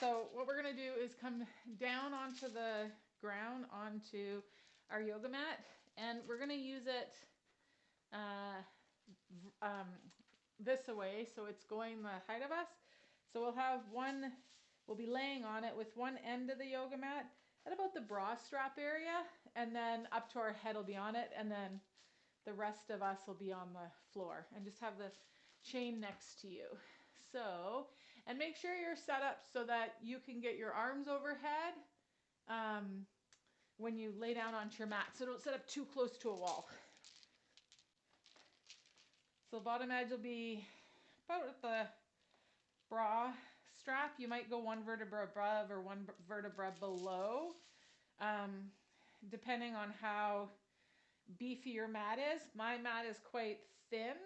So what we're going to do is come down onto the ground, onto our yoga mat, and we're going to use it this way, so it's going the height of us. So we'll be laying on it with one end of the yoga mat at about the bra strap area, and then up to our head will be on it, and then the rest of us will be on the floor, and just have the chain next to you. So, and make sure you're set up so that you can get your arms overhead when you lay down onto your mat. So don't set up too close to a wall. So the bottom edge will be about at the bra strap. You might go one vertebra above or one vertebra below, depending on how beefy your mat is. My mat is quite thin,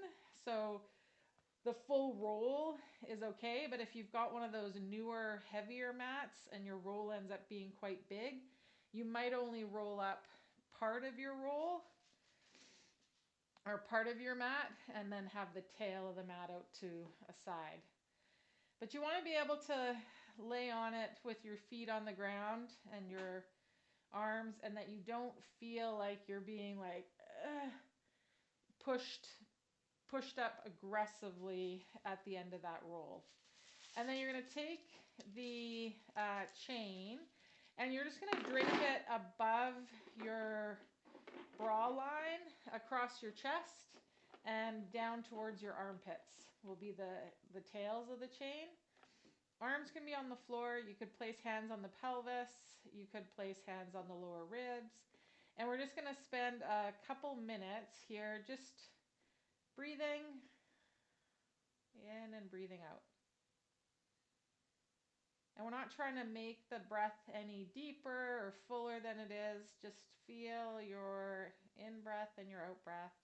so the full roll is okay, but if you've got one of those newer, heavier mats and your roll ends up being quite big, you might only roll up part of your roll or part of your mat and then have the tail of the mat out to a side. But you want to be able to lay on it with your feet on the ground and your arms, and that you don't feel like you're being like pushed up aggressively at the end of that roll. And then you're going to take the chain and you're just going to drape it above your bra line across your chest and down towards your armpits will be the tails of the chain. Arms can be on the floor. You could place hands on the pelvis. You could place hands on the lower ribs. And we're just going to spend a couple minutes here just breathing in and breathing out. And we're not trying to make the breath any deeper or fuller than it is. Just feel your in-breath and your out-breath.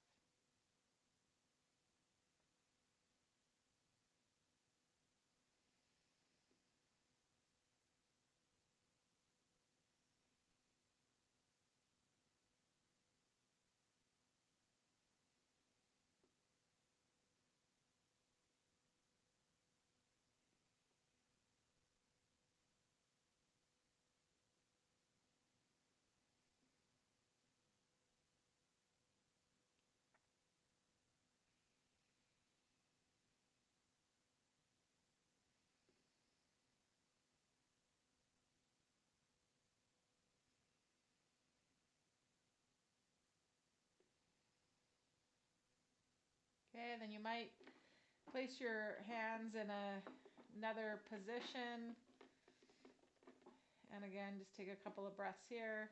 Okay, then you might place your hands in another position. And again, just take a couple of breaths here.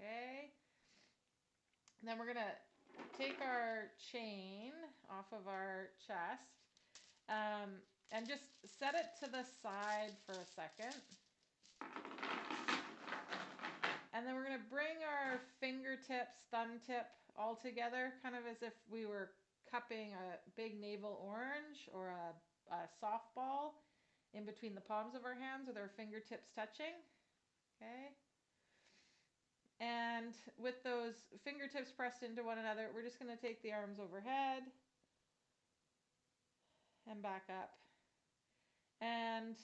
Okay. And then we're going to take our chain off of our chest and just set it to the side for a second. And then we're going to bring our fingertips, thumb tip all together, kind of as if we were cupping a big navel orange or a softball in between the palms of our hands with our fingertips touching. Okay. And with those fingertips pressed into one another, we're just going to take the arms overhead and back up. And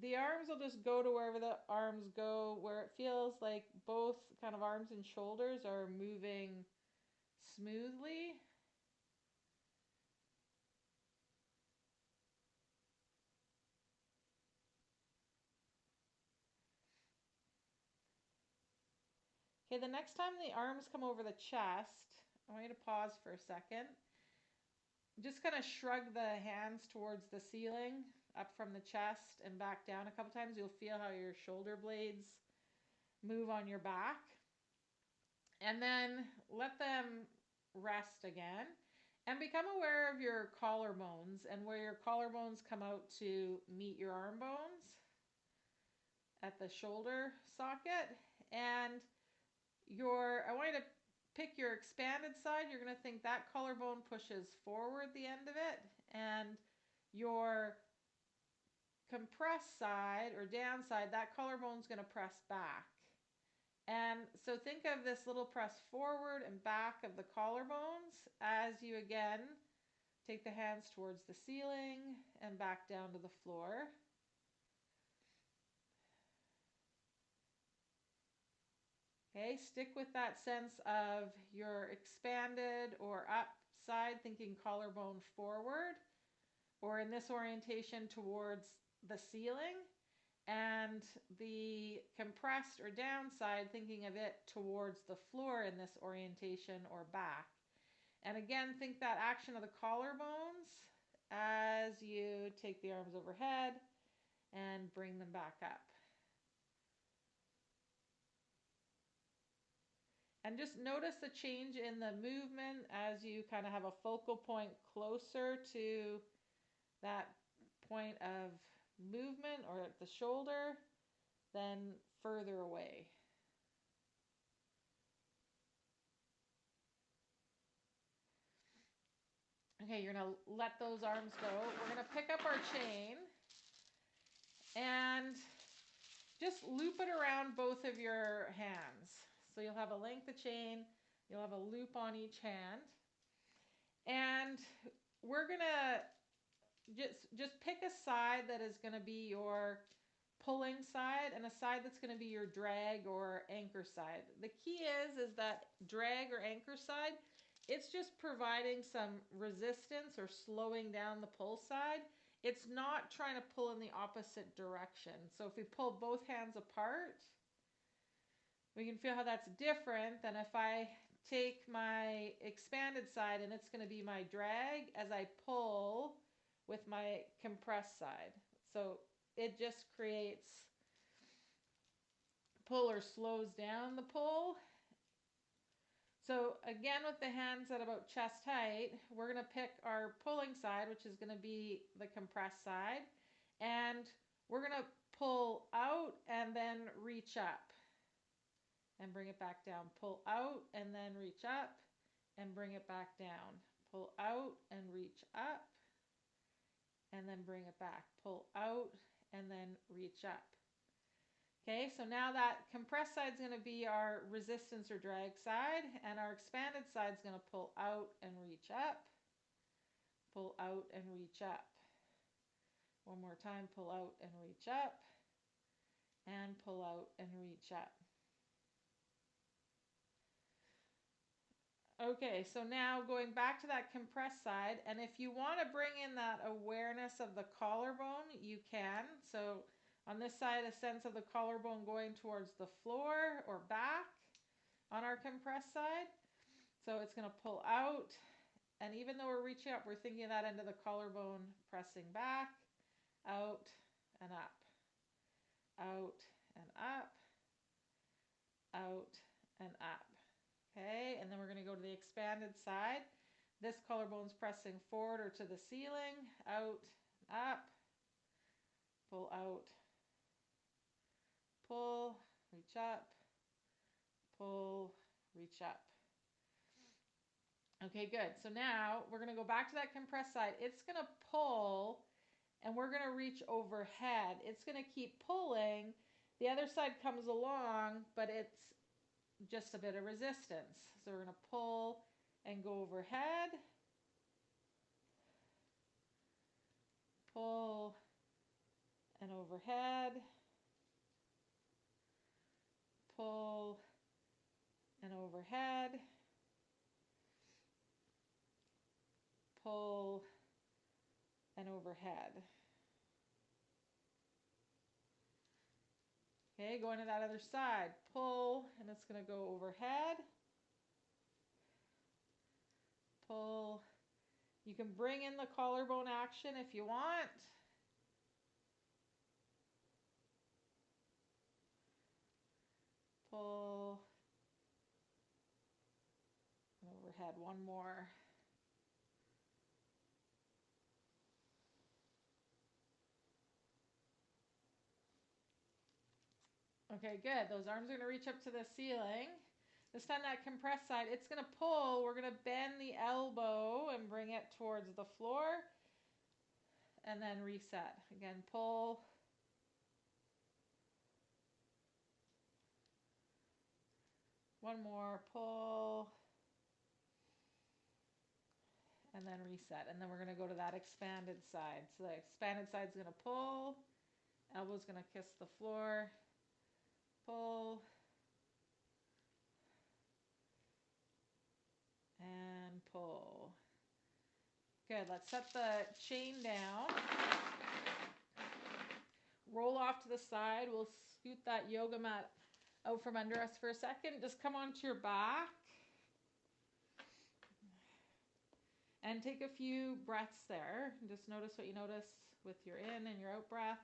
the arms will just go to wherever the arms go, where it feels like both kind of arms and shoulders are moving smoothly. Okay, the next time the arms come over the chest, I want you to pause for a second. Just kind of shrug the hands towards the ceiling, up from the chest and back down a couple times. You'll feel how your shoulder blades move on your back. And then let them rest again. And become aware of your collarbones and where your collarbones come out to meet your arm bones. at the shoulder socket, and I want you to pick your expanded side. You're going to think that collarbone pushes forward the end of it, and your compressed side or down side, that collarbone's going to press back. And so think of this little press forward and back of the collarbones as you again take the hands towards the ceiling and back down to the floor. Okay, stick with that sense of your expanded or up side, thinking collarbone forward, or in this orientation towards the ceiling, and the compressed or down side, thinking of it towards the floor in this orientation or back. And again, think that action of the collarbones as you take the arms overhead and bring them back up. And just notice the change in the movement as you kind of have a focal point closer to that point of movement or at the shoulder than further away. Okay, you're going to let those arms go. We're going to pick up our chain and just loop it around both of your hands. So you'll have a length of chain, you'll have a loop on each hand. And we're going to just pick a side that is going to be your pulling side and a side that's going to be your drag or anchor side. The key is that drag or anchor side, it's just providing some resistance or slowing down the pull side. It's not trying to pull in the opposite direction. So if we pull both hands apart, we can feel how that's different than if I take my expanded side and it's going to be my drag as I pull with my compressed side. So it just creates pull or slows down the pull. So again, with the hands at about chest height, we're going to pick our pulling side, which is going to be the compressed side, and we're going to pull out and then reach up and bring it back down. Pull out and then reach up and bring it back down. Pull out and reach up and then bring it back. Pull out and then reach up. Okay, so now that compressed side is going to be our resistance or drag side, and our expanded side is going to pull out and reach up. Pull out and reach up. One more time, pull out and reach up, and pull out and reach up. Okay, so now going back to that compressed side, and if you want to bring in that awareness of the collarbone, you can. So on this side, a sense of the collarbone going towards the floor or back on our compressed side. So it's going to pull out, and even though we're reaching up, we're thinking of that end of the collarbone pressing back, out and up, out and up, out and up. Okay, and then we're going to go to the expanded side. This collarbone's pressing forward or to the ceiling, out, up, pull out, pull, reach up, pull, reach up. Okay, good. So now we're going to go back to that compressed side. It's going to pull, and we're going to reach overhead. It's going to keep pulling. The other side comes along, but it's just a bit of resistance. So we're going to pull and go overhead, pull and overhead, pull and overhead, pull and overhead. Okay, going to that other side, pull, and it's going to go overhead, pull. You can bring in the collarbone action if you want. Pull, and overhead, one more. Okay, good. Those arms are going to reach up to the ceiling. This time that compressed side, it's going to pull. We're going to bend the elbow and bring it towards the floor. And then reset. Again, pull. One more, pull. And then reset. And then we're going to go to that expanded side. So the expanded side is going to pull. Elbow's going to kiss the floor. Pull. And pull. Good. Let's set the chain down. Roll off to the side. We'll scoot that yoga mat out from under us for a second. Just come onto your back. And take a few breaths there. Just notice what you notice with your in and your out breath.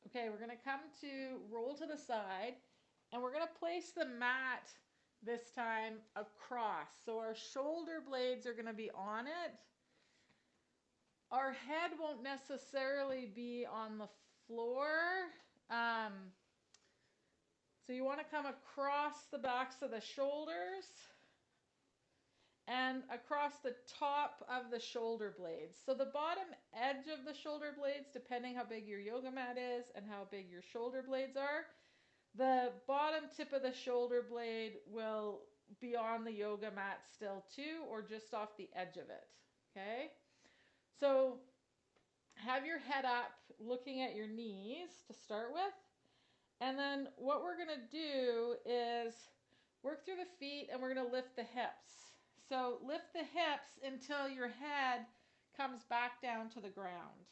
Okay, we're going to come to roll to the side, and we're going to place the mat this time across. So our shoulder blades are going to be on it. Our head won't necessarily be on the floor. So you want to come across the backs of the shoulders and across the top of the shoulder blades. So the bottom edge of the shoulder blades, depending how big your yoga mat is and how big your shoulder blades are, the bottom tip of the shoulder blade will be on the yoga mat still too, or just off the edge of it. Okay? So have your head up looking at your knees to start with. And then what we're going to do is work through the feet, and we're going to lift the hips. So lift the hips until your head comes back down to the ground.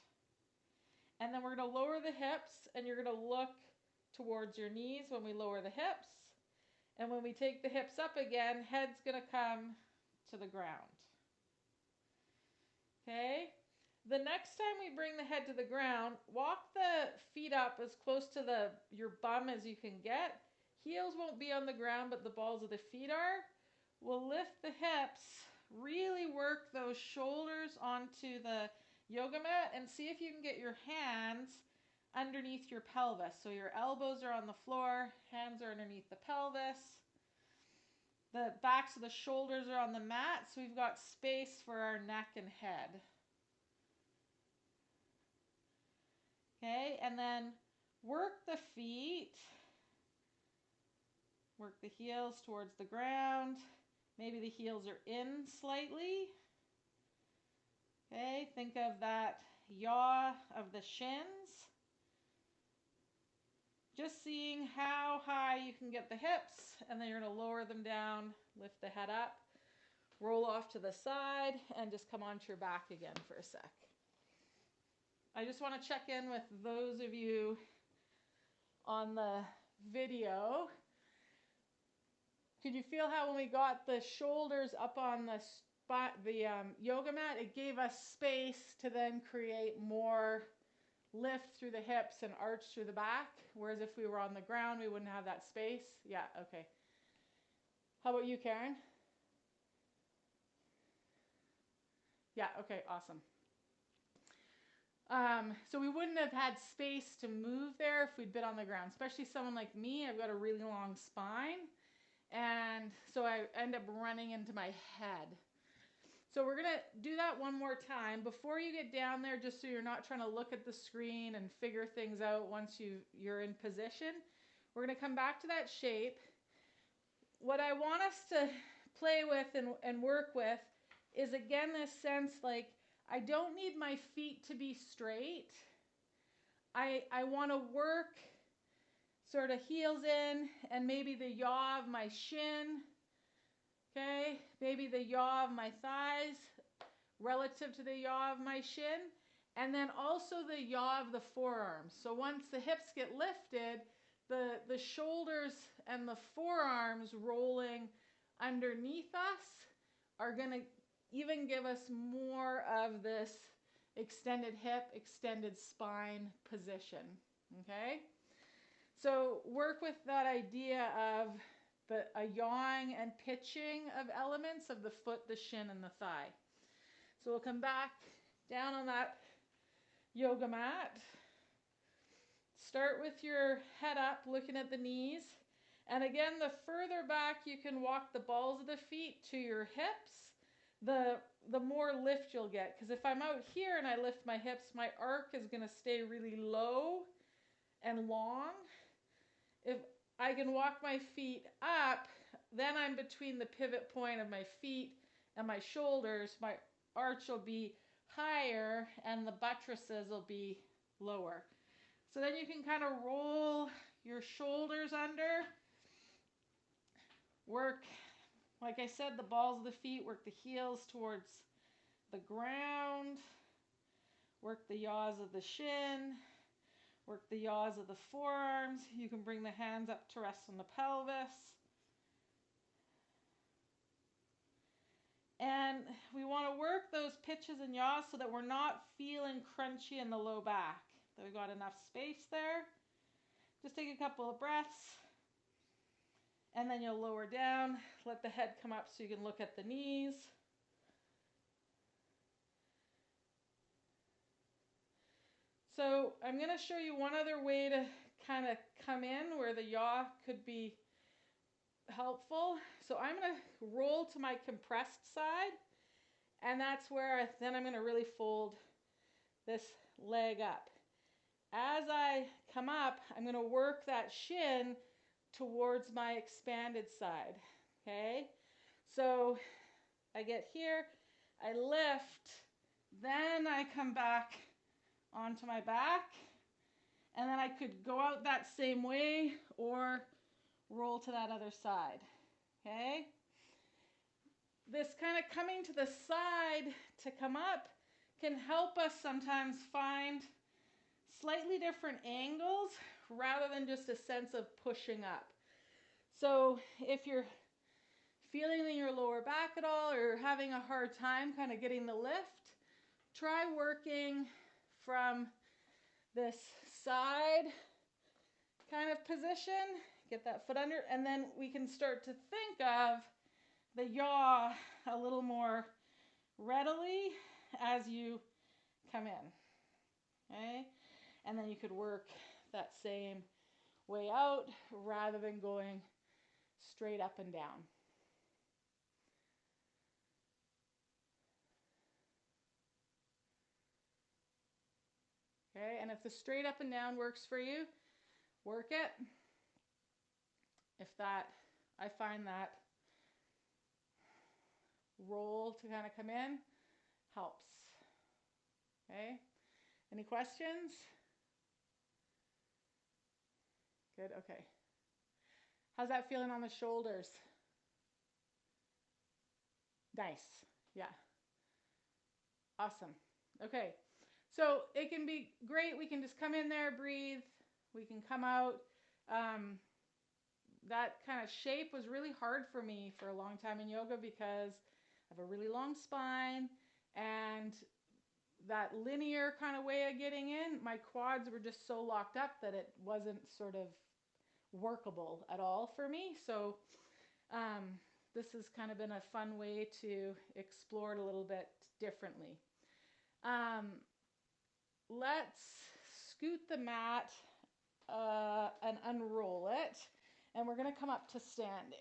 And then we're going to lower the hips, and you're going to look towards your knees when we lower the hips. And when we take the hips up again, head's going to come to the ground. Okay? The next time we bring the head to the ground, walk the feet up as close to your bum as you can get. Heels won't be on the ground, but the balls of the feet are. We'll lift the hips, really work those shoulders onto the yoga mat, and see if you can get your hands underneath your pelvis. So your elbows are on the floor, hands are underneath the pelvis. The backs of the shoulders are on the mat, so we've got space for our neck and head. Okay, and then work the feet, work the heels towards the ground. Maybe the heels are in slightly. Okay, think of that yaw of the shins. Just seeing how high you can get the hips, and then you're going to lower them down, lift the head up, roll off to the side, and just come onto your back again for a sec. I just want to check in with those of you on the video. Could you feel how when we got the shoulders up on the yoga mat, it gave us space to then create more lift through the hips and arch through the back? Whereas if we were on the ground, we wouldn't have that space. Yeah, okay. How about you, Karen? Yeah, okay, awesome. So we wouldn't have had space to move there if we'd been on the ground, especially someone like me. I've got a really long spine, and so I end up running into my head. So we're going to do that one more time. Before you get down there, just so you're not trying to look at the screen and figure things out once you're in position, we're going to come back to that shape. What I want us to play with and work with is, again, this sense like, I don't need my feet to be straight. I want to work sort of heels in and maybe the yaw of my shin. Okay, maybe the yaw of my thighs relative to the yaw of my shin. And then also the yaw of the forearms. So once the hips get lifted, the shoulders and the forearms rolling underneath us are going to even give us more of this extended hip, extended spine position. Okay? So work with that idea of a yawing and pitching of elements of the foot, the shin, and the thigh. So we'll come back down on that yoga mat. Start with your head up, looking at the knees. And again, the further back you can walk the balls of the feet to your hips, the more lift you'll get. Because if I'm out here and I lift my hips, my arc is going to stay really low and long. If I can walk my feet up, then I'm between the pivot point of my feet and my shoulders. My arch will be higher and the buttresses will be lower. So then you can kind of roll your shoulders under. Work, like I said, the balls of the feet, work the heels towards the ground. Work the yaws of the shin. Work the yaws of the forearms. You can bring the hands up to rest on the pelvis. And we want to work those pitches and yaws so that we're not feeling crunchy in the low back. That we've got enough space there. Just take a couple of breaths. And then you'll lower down. Let the head come up so you can look at the knees. So I'm going to show you one other way to kind of come in where the yaw could be helpful. So I'm going to roll to my compressed side, and that's where then I'm going to really fold this leg up. As I come up, I'm going to work that shin towards my expanded side. Okay? So I get here, I lift, then I come back onto my back, and then I could go out that same way or roll to that other side. Okay? This kind of coming to the side to come up can help us sometimes find slightly different angles rather than just a sense of pushing up. So if you're feeling in your lower back at all or having a hard time kind of getting the lift, try working from this side kind of position. Get that foot under, and then we can start to think of the yaw a little more readily as you come in. Okay? And then you could work that same way out rather than going straight up and down. Okay, and if the straight up and down works for you, work it. If that, I find that roll to kind of come in helps. Okay, any questions? Good, okay. How's that feeling on the shoulders? Nice, yeah. Awesome, okay. So it can be great. We can just come in there, breathe. We can come out. That kind of shape was really hard for me for a long time in yoga because I have a really long spine, and that linear kind of way of getting in, my quads were just so locked up that it wasn't sort of workable at all for me. So this has kind of been a fun way to explore it a little bit differently. Let's scoot the mat and unroll it, and we're going to come up to standing.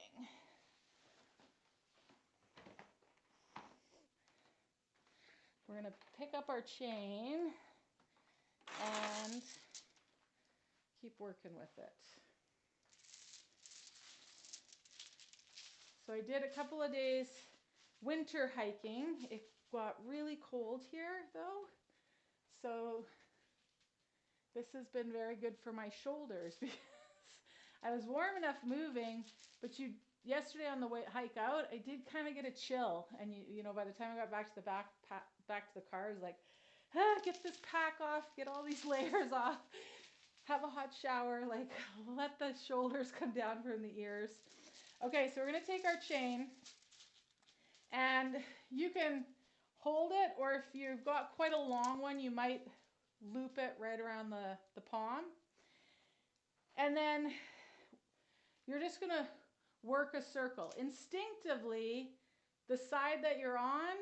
We're going to pick up our chain and keep working with it. So I did a couple of days winter hiking. It got really cold here though. So this has been very good for my shoulders because I was warm enough moving, but yesterday on the way hike out, I did kind of get a chill, and you know by the time I got back to the back to the car, I was like, get this pack off, get all these layers off, have a hot shower, like let the shoulders come down from the ears. Okay, so we're gonna take our chain, and you can hold it, or if you've got quite a long one, you might loop it right around the palm. And then you're just going to work a circle. Instinctively, the side that you're on,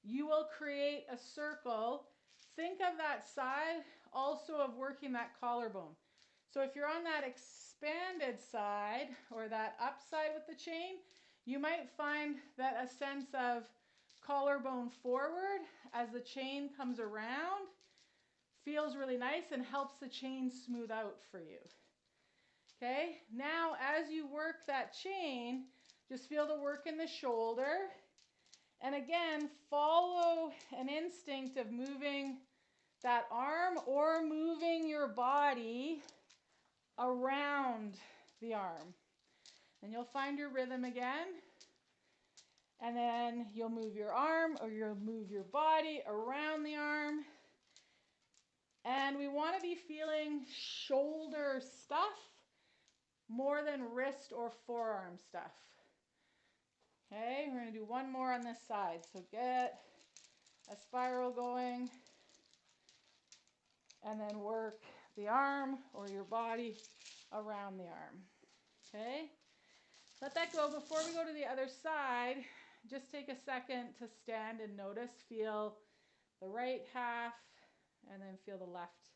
you will create a circle. Think of that side also of working that collarbone. So if you're on that expanded side or that upside with the chain, you might find that a sense of collarbone forward as the chain comes around feels really nice and helps the chain smooth out for you. Okay, now as you work that chain, just feel the work in the shoulder. And again, follow an instinct of moving that arm or moving your body around the arm. And you'll find your rhythm again. And then you'll move your arm or you'll move your body around the arm. And we want to be feeling shoulder stuff more than wrist or forearm stuff. Okay, we're going to do one more on this side. So get a spiral going and then work the arm or your body around the arm. Okay, let that go. Before we go to the other side, just take a second to stand and notice, feel the right half and then feel the left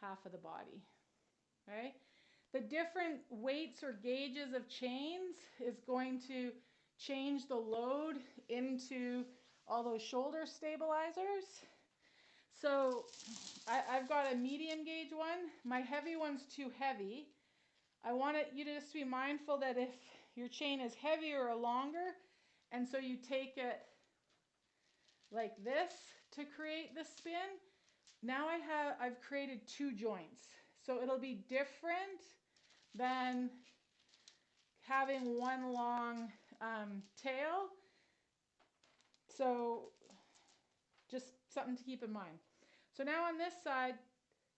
half of the body. Okay, the different weights or gauges of chains is going to change the load into all those shoulder stabilizers. So I've got a medium gauge one. My heavy one's too heavy. I want you to just be mindful that if your chain is heavier or longer, and so you take it like this to create the spin, now I've created two joints. So it'll be different than having one long tail. So just something to keep in mind. So now on this side,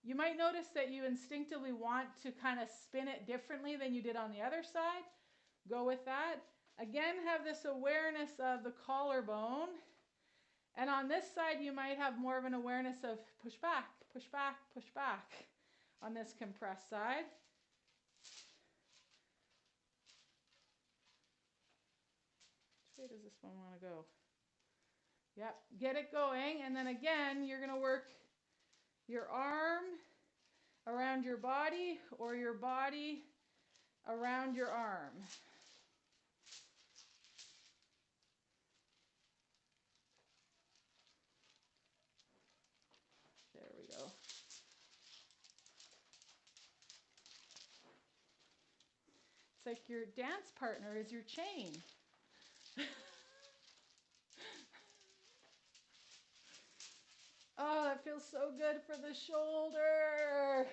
you might notice that you instinctively want to kind of spin it differently than you did on the other side. Go with that. Again, have this awareness of the collarbone. And on this side, you might have more of an awareness of push back, push back, push back on this compressed side. Which way does this one want to go? Yep, get it going. And then again, you're going to work your arm around your body or your body around your arm. There we go. It's like your dance partner is your chain. Oh, that feels so good for the shoulder.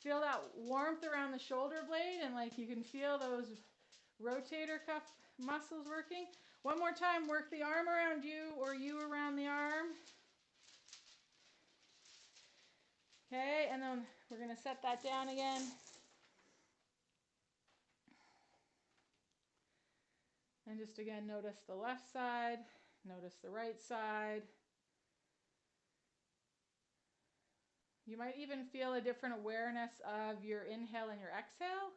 Feel that warmth around the shoulder blade, and like you can feel those rotator cuff muscles working. One more time, work the arm around you or you around the arm. Okay, and then we're going to set that down again. And just again, notice the left side, notice the right side. You might even feel a different awareness of your inhale and your exhale.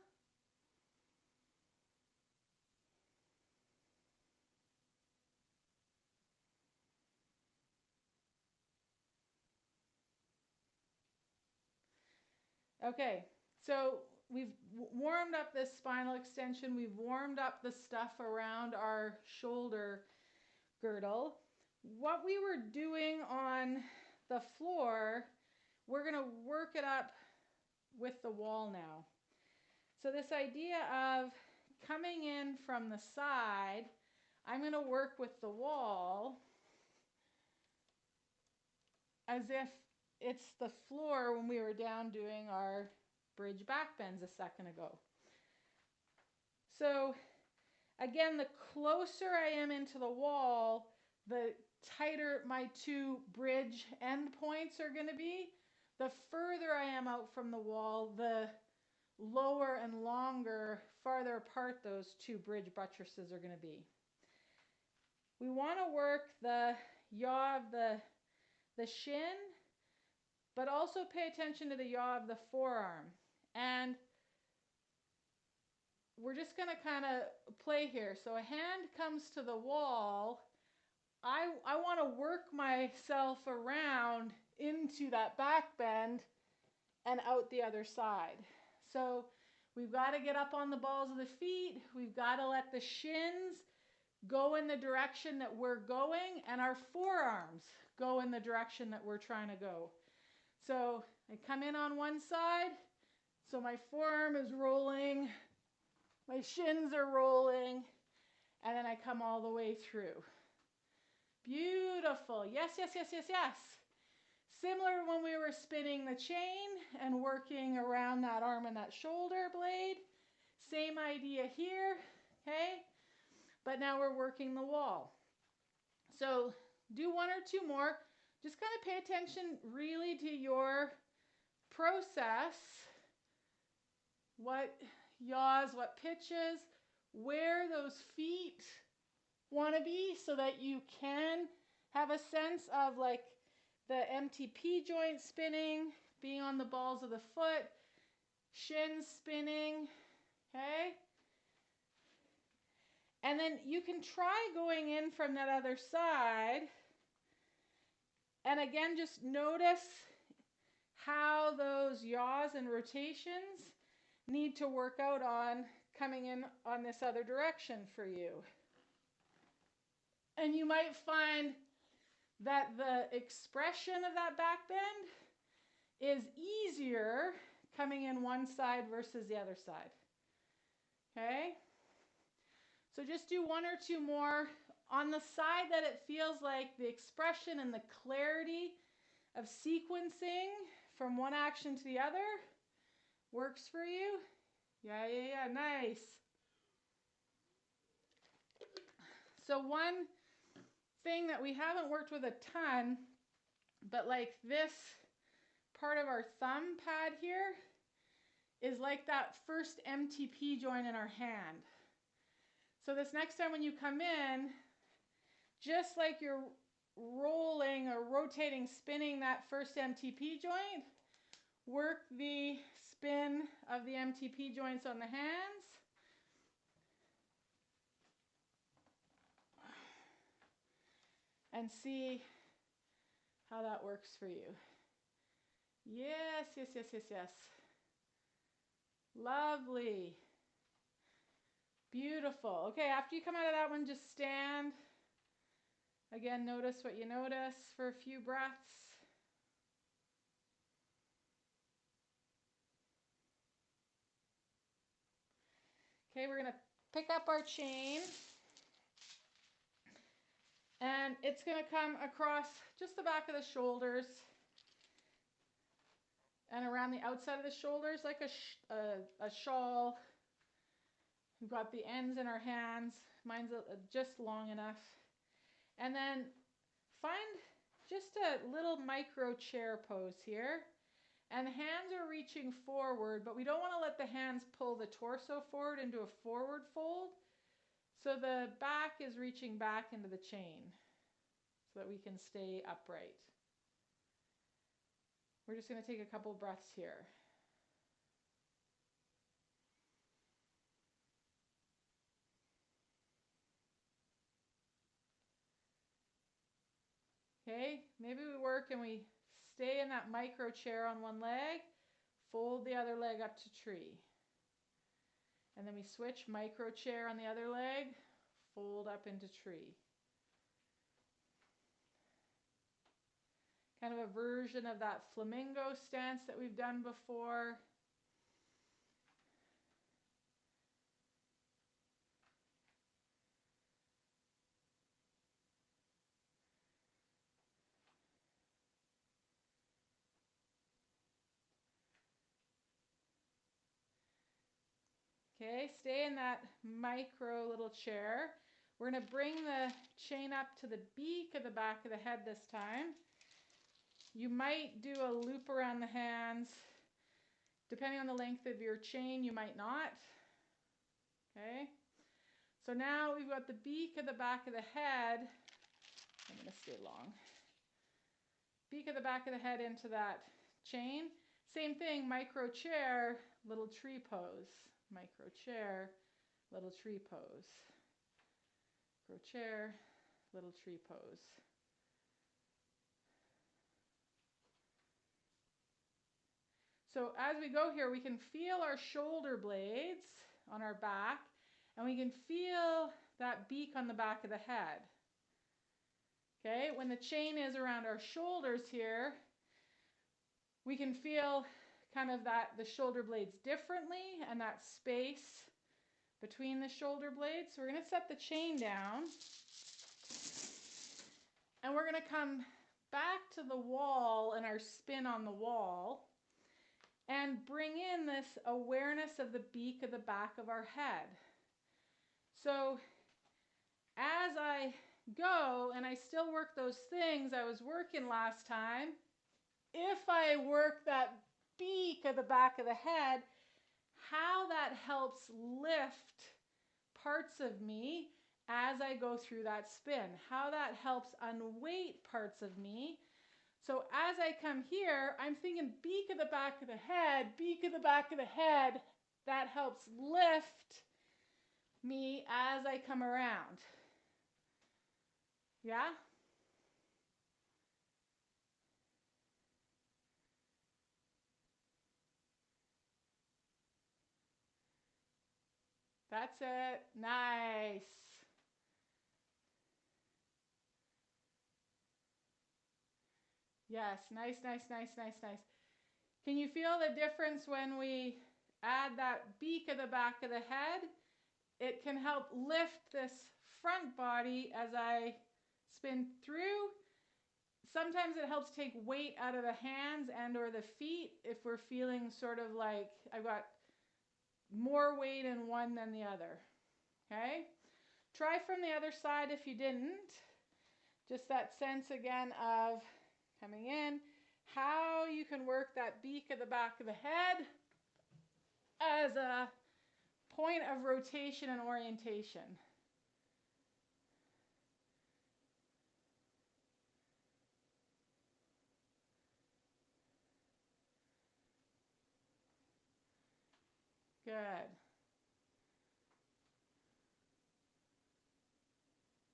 Okay, so we've warmed up this spinal extension. We've warmed up the stuff around our shoulder girdle. What we were doing on the floor, we're going to work it up with the wall now. So this idea of coming in from the side, I'm going to work with the wall as if it's the floor when we were down doing our bridge back bends a second ago. So again, the closer I am into the wall, the tighter my two bridge end points are going to be. The further I am out from the wall, the lower and longer, farther apart those two bridge buttresses are going to be. we want to work the yaw of the shin, but also pay attention to the yaw of the forearm. And we're just going to kind of play here. So a hand comes to the wall. I want to work myself around into that back bend and out the other side. So we've got to get up on the balls of the feet. We've got to let the shins go in the direction that we're going, and our forearms go in the direction that we're trying to go. So I come in on one side, so my forearm is rolling, my shins are rolling, and then I come all the way through. Beautiful. Yes, yes, yes, yes, yes. Similar when we were spinning the chain and working around that arm and that shoulder blade. Same idea here, okay? But now we're working the wall. So do one or two more. Just kind of pay attention really to your process. What yaws, what pitches, where those feet want to be so that you can have a sense of like the MTP joint spinning, being on the balls of the foot, shins spinning, okay? And then you can try going in from that other side. And again, just notice how those yaws and rotations need to work out on coming in on this other direction for you. And you might find that the expression of that back bend is easier coming in one side versus the other side. Okay? So just do one or two more on the side that it feels like the expression and the clarity of sequencing from one action to the other works for you. Yeah, nice. So one thing that we haven't worked with a ton, but like this part of our thumb pad here is like that first MTP joint in our hand. So this next time when you come in, just like you're rolling or rotating, spinning that first MTP joint, work the spin of the MTP joints on the hands. And see how that works for you. Yes, yes, yes, yes, yes. Lovely. Beautiful. Okay, after you come out of that one, just stand. Again, notice what you notice for a few breaths. Okay, we're going to pick up our chain. And it's going to come across just the back of the shoulders and around the outside of the shoulders like a shawl. We've got the ends in our hands. Mine's just long enough. And then find just a little micro chair pose here. And the hands are reaching forward, but we don't want to let the hands pull the torso forward into a forward fold. So the back is reaching back into the chain so that we can stay upright. We're just going to take a couple breaths here. Okay, maybe we work and we stay in that micro chair on one leg, fold the other leg up to tree. And then we switch, micro chair on the other leg, fold up into tree. Kind of a version of that flamingo stance that we've done before. Okay, stay in that micro little chair. We're going to bring the chain up to the beak of the back of the head this time. You might do a loop around the hands. Depending on the length of your chain, you might not. Okay. So now we've got the beak of the back of the head. I'm going to stay long. Beak of the back of the head into that chain. Same thing, micro chair, little tree pose. Micro chair, little tree pose. Micro chair, little tree pose. So as we go here, we can feel our shoulder blades on our back, and we can feel that beak on the back of the head. Okay, when the chain is around our shoulders here, we can feel kind of the shoulder blades differently and that space between the shoulder blades. So we're going to set the chain down, and we're going to come back to the wall and our spin on the wall and bring in this awareness of the beak of the back of our head. So as I go and I still work those things I was working last time, if I work that beak of the back of the head, how that helps lift parts of me as I go through that spin, how that helps unweight parts of me. So as I come here, I'm thinking beak of the back of the head, beak of the back of the head. That helps lift me as I come around. Yeah? That's it. Nice. Yes, nice, nice, nice, nice, nice. Can you feel the difference when we add that beak of the back of the head? It can help lift this front body as I spin through. Sometimes it helps take weight out of the hands and or the feet if we're feeling sort of like I've got more weight in one than the other. Okay? Try from the other side if you didn't. Just that sense again of coming in, how you can work that beak at the back of the head as a point of rotation and orientation. Good.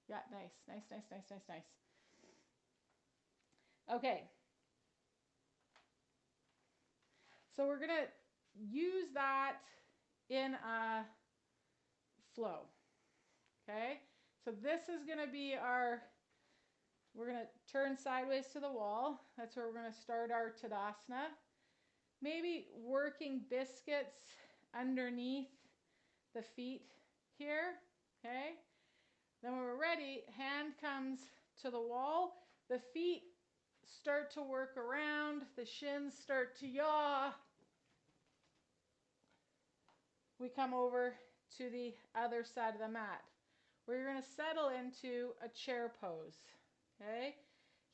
Yeah, nice, nice, nice, nice, nice, nice. Okay. So we're going to use that in a flow. Okay? So this is going to be we're going to turn sideways to the wall. That's where we're going to start our Tadasana. Maybe working biscuits underneath the feet here. Okay? Then when we're ready, hand comes to the wall. The feet start to work around. The shins start to yaw. We come over to the other side of the mat. We're going to settle into a chair pose. Okay?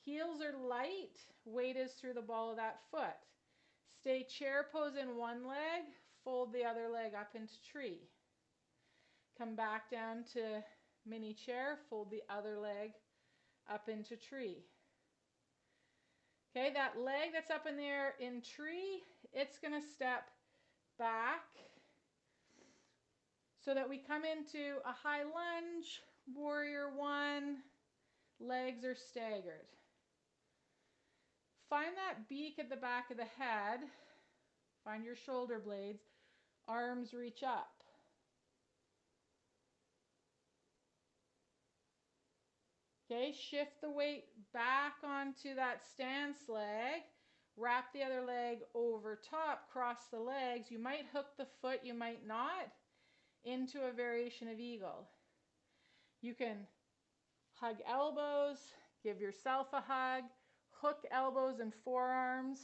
Heels are light. Weight is through the ball of that foot. Stay chair pose in one leg. Fold the other leg up into tree. Come back down to mini chair. Fold the other leg up into tree. Okay, that leg that's up in there in tree, it's going to step back so that we come into a high lunge, warrior one, legs are staggered. Find that beak at the back of the head, find your shoulder blades, arms reach up. Okay, shift the weight back onto that stance leg, wrap the other leg over top, cross the legs. You might hook the foot, you might not, into a variation of eagle. You can hug elbows, give yourself a hug, hook elbows and forearms.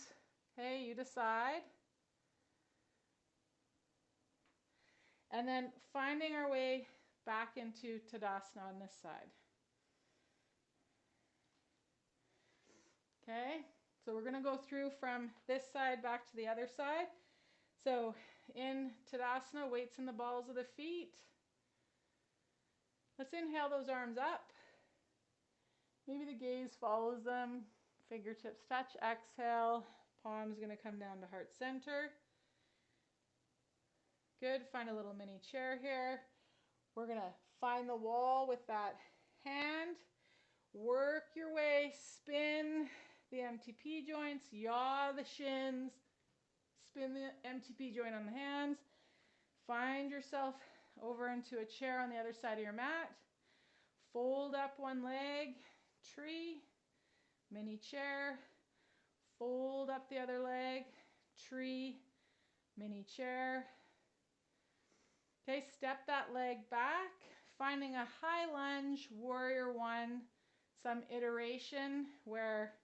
Okay, you decide. And then finding our way back into Tadasana on this side. Okay, so we're going to go through from this side back to the other side. So in Tadasana, weights in the balls of the feet. Let's inhale those arms up. Maybe the gaze follows them. Fingertips touch. Exhale. Palms going to come down to heart center. Good. Find a little mini chair here. We're going to find the wall with that hand. Work your way. Spin the MTP joints. Yaw the shins. Spin the MTP joint on the hands. Find yourself over into a chair on the other side of your mat. Fold up one leg. Tree. Mini chair. Fold up the other leg. Tree. Mini chair. Okay, step that leg back, finding a high lunge, warrior one, some iteration where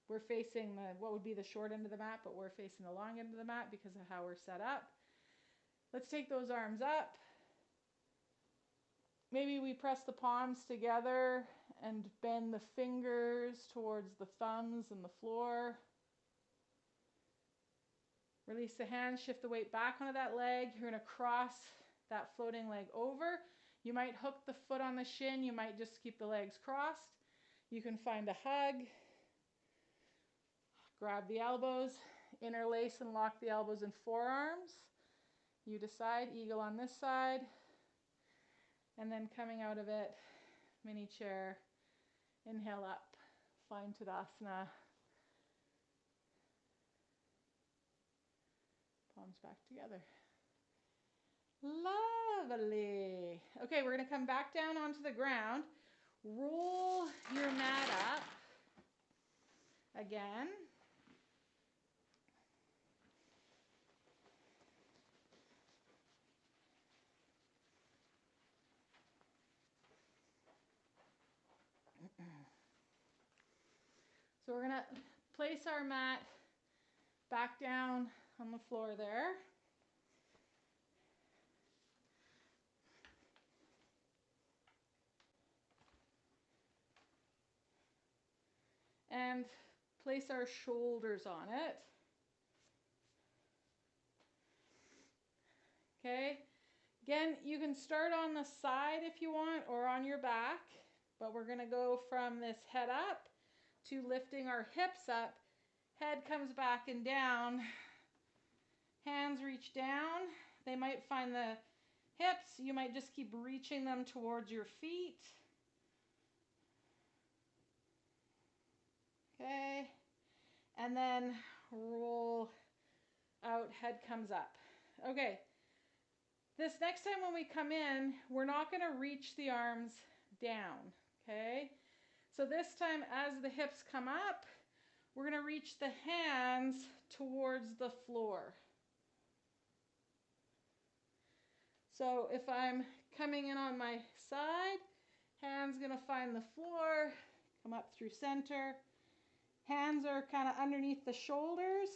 we're facing what would be the short end of the mat, but we're facing the long end of the mat because of how we're set up. Let's take those arms up. Maybe we press the palms together and bend the fingers towards the thumbs and the floor. Release the hands, shift the weight back onto that leg. You're going to cross that floating leg over. You might hook the foot on the shin. You might just keep the legs crossed. You can find a hug. Grab the elbows, interlace and lock the elbows and forearms. You decide, eagle on this side. And then coming out of it, mini chair. Inhale up, find Tadasana. Palms back together. Lovely. Okay, we're going to come back down onto the ground. Roll your mat up again. So we're going to place our mat back down on the floor there. And place our shoulders on it. Okay. Again, you can start on the side if you want or on your back, but we're going to go from this head up to lifting our hips up. Head comes back and down. Hands reach down. They might find the hips. You might just keep reaching them towards your feet. Okay. And then roll out, head comes up. Okay. This next time when we come in, we're not going to reach the arms down. Okay. So this time as the hips come up, we're going to reach the hands towards the floor. So if I'm coming in on my side, hands going to find the floor, come up through center. Hands are kind of underneath the shoulders.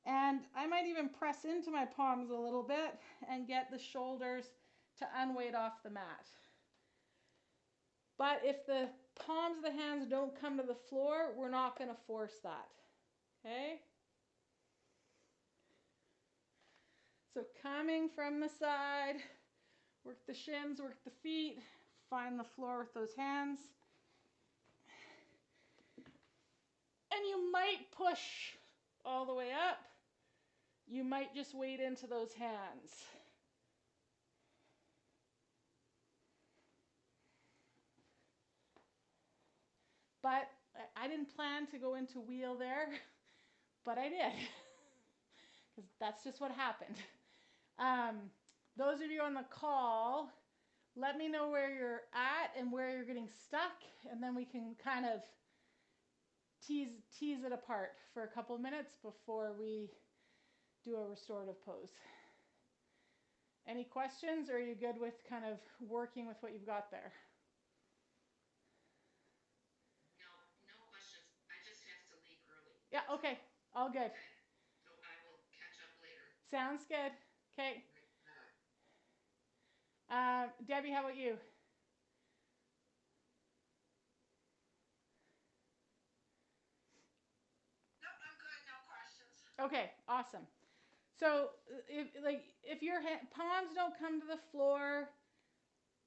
And I might even press into my palms a little bit and get the shoulders to unweight off the mat. But if the palms of the hands don't come to the floor, we're not going to force that. Okay? So coming from the side, work the shins, work the feet, find the floor with those hands. And you might push all the way up. You might just wade into those hands. But I didn't plan to go into wheel there, but I did. Because that's just what happened. Those of you on the call, let me know where you're at and where you're getting stuck, and then we can kind of tease it apart for a couple of minutes before we do a restorative pose. Any questions, or are you good with kind of working with what you've got there? No questions. I just have to leave early. Yeah, okay. All good. Okay. So I will catch up later. Sounds good. Okay. Bye. Debbie, how about you? No, I'm good. No questions. Okay, awesome. So if your palms don't come to the floor,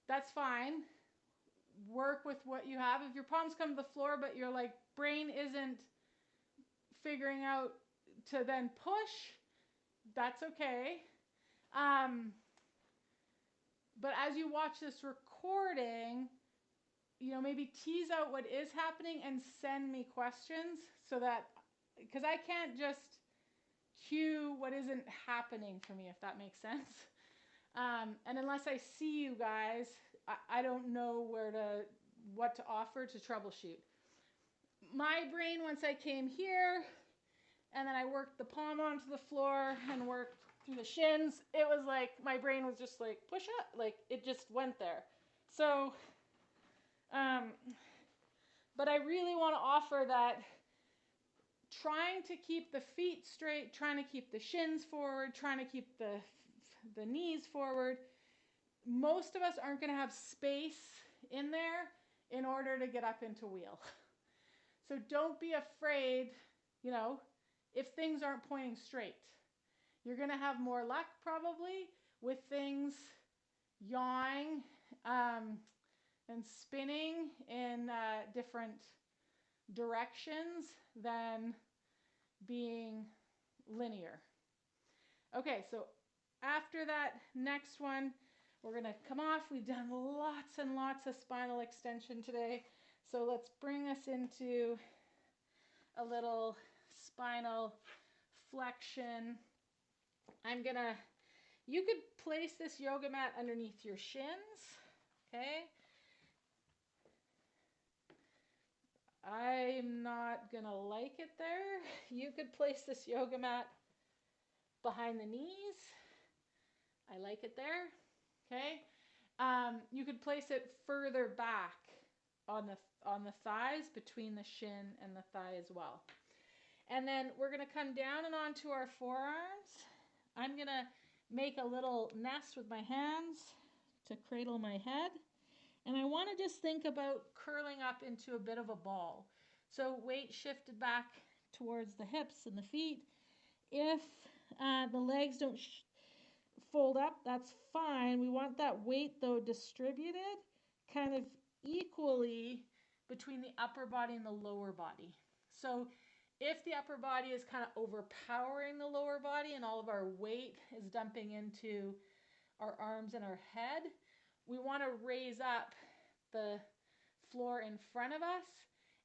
that's fine. Work with what you have. If your palms come to the floor, but your like brain isn't figuring out to then push, that's okay. Um, but as you watch this recording, maybe tease out what is happening and send me questions so that, because I can't just cue what isn't happening for me, if that makes sense. And unless I see you guys, I don't know what to offer to troubleshoot. My brain, once I came here, and then I worked the palm onto the floor and worked through the shins, it was like my brain was just like, push up, like it just went there. So, but I really want to offer that trying to keep the feet straight, trying to keep the shins forward, trying to keep the knees forward. Most of us aren't going to have space in there in order to get up into wheel. So don't be afraid, if things aren't pointing straight. You're going to have more luck probably with things yawing and spinning in different directions than being linear. Okay, so after that next one, we're going to come off. We've done lots and lots of spinal extension today. So let's bring us into a little spinal flexion. You could place this yoga mat underneath your shins, okay? I'm not gonna like it there. You could place this yoga mat behind the knees. I like it there, okay? You could place it further back on the thighs, between the shin and the thigh as well. And then we're gonna come down and onto our forearms. I'm gonna make a little nest with my hands to cradle my head. And I want to just think about curling up into a bit of a ball. So weight shifted back towards the hips and the feet. If the legs don't fold up, that's fine. We want that weight, though, distributed kind of equally between the upper body and the lower body. So if the upper body is kind of overpowering the lower body and all of our weight is dumping into our arms and our head, we want to raise up the floor in front of us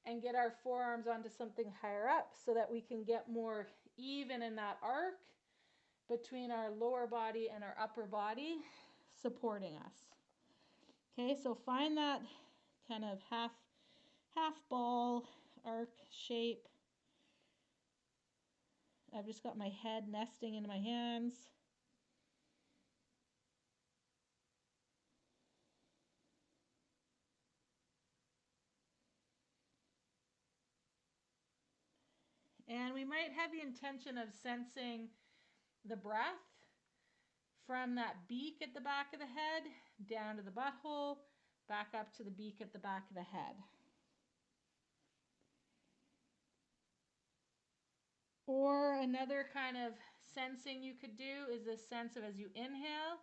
and get our forearms onto something higher up so that we can get more even in that arc between our lower body and our upper body supporting us. Okay, so find that kind of half ball arc shape. I've just got my head nesting into my hands. And we might have the intention of sensing the breath from that beak at the back of the head down to the butthole, back up to the beak at the back of the head. Or another kind of sensing you could do is this sense of, as you inhale,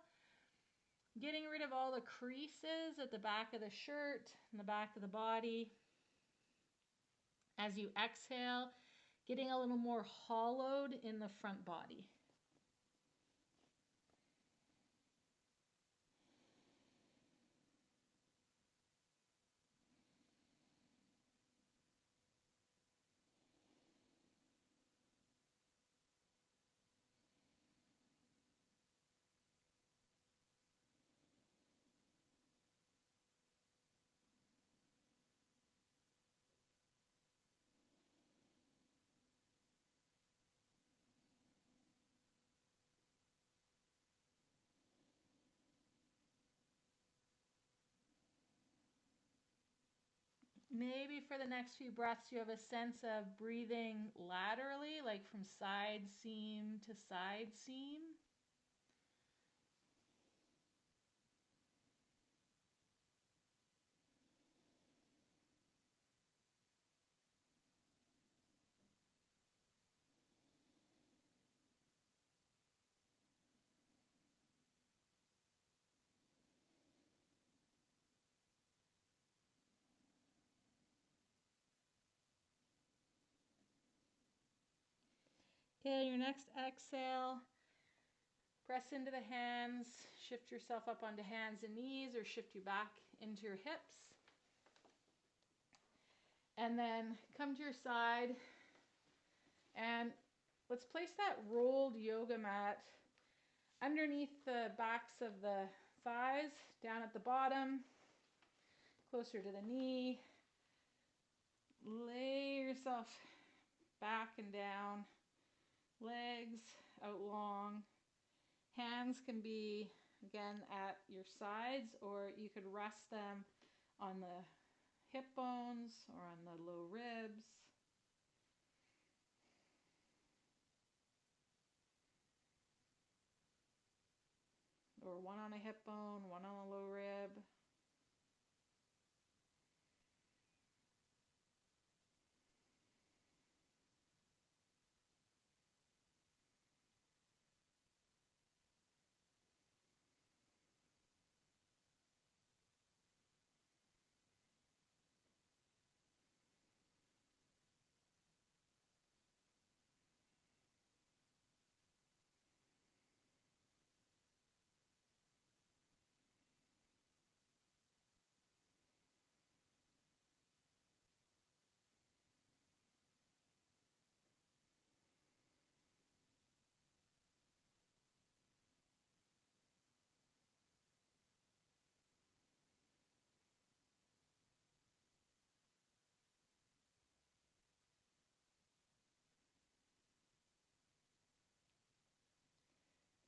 getting rid of all the creases at the back of the shirt and the back of the body. As you exhale, getting a little more hollowed in the front body. Maybe for the next few breaths, you have a sense of breathing laterally, like from side seam to side seam. Okay, your next exhale, press into the hands, shift yourself up onto hands and knees or shift you back into your hips. And then come to your side and let's place that rolled yoga mat underneath the backs of the thighs, down at the bottom, closer to the knee. Lay yourself back and down, legs out long. Hands can be, again, at your sides, or you could rest them on the hip bones or on the low ribs. Or one on a hip bone, one on a low rib.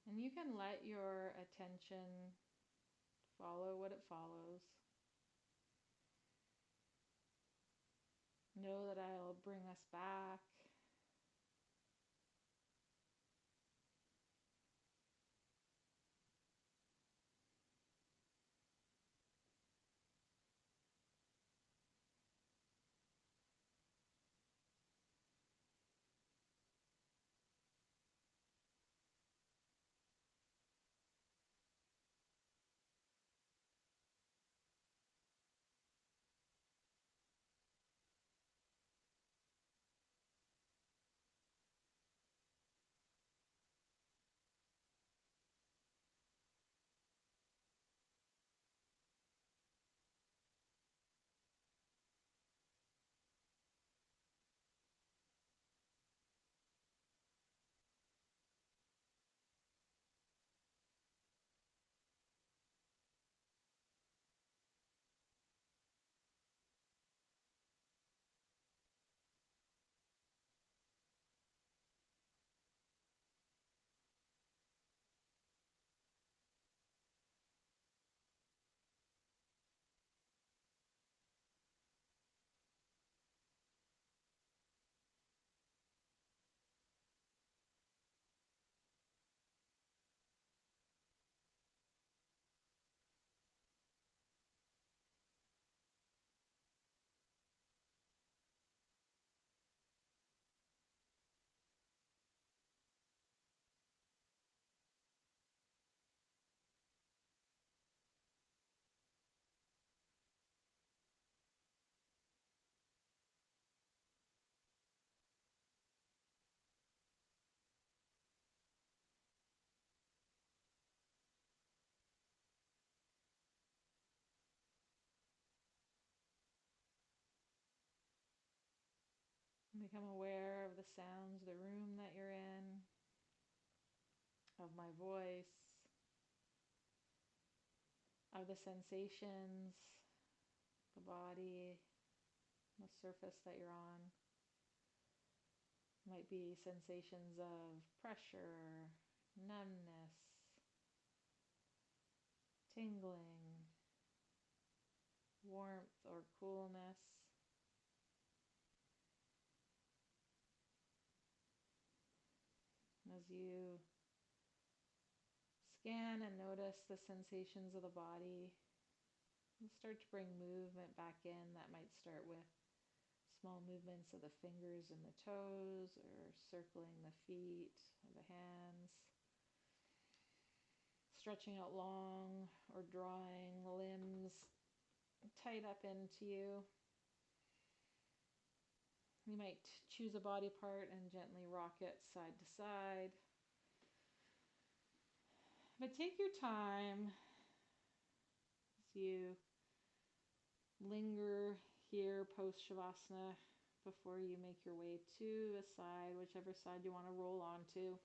And you can let your attention follow what it follows. Know that I'll bring us back. Become aware of the sounds, the room that you're in, of my voice, of the sensations, the body, the surface that you're on. Might be sensations of pressure, numbness, tingling, warmth or coolness. As you scan and notice the sensations of the body, you start to bring movement back in. That might start with small movements of the fingers and the toes, or circling the feet or the hands, stretching out long or drawing limbs tight up into you. You might choose a body part and gently rock it side to side. But take your time as you linger here post Shavasana before you make your way to a side, whichever side you want to roll onto.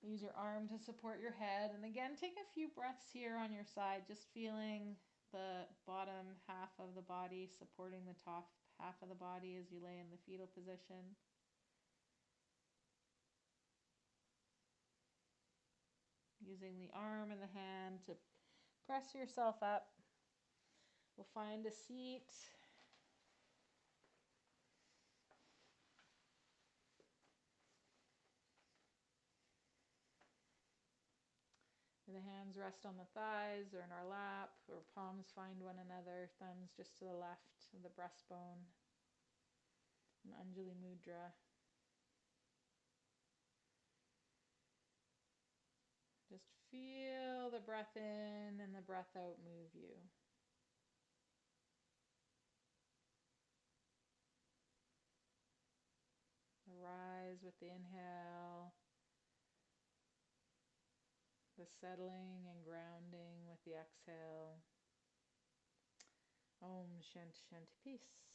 Use your arm to support your head. And again, take a few breaths here on your side, just feeling the bottom half of the body supporting the top half of the body as you lay in the fetal position. Using the arm and the hand to press yourself up. We'll find a seat. The hands rest on the thighs or in our lap, or palms find one another, thumbs just to the left of the breastbone. An Anjali Mudra. Just feel the breath in and the breath out move you. Rise with the inhale, the settling and grounding with the exhale. Om Shanti Shanti Peace.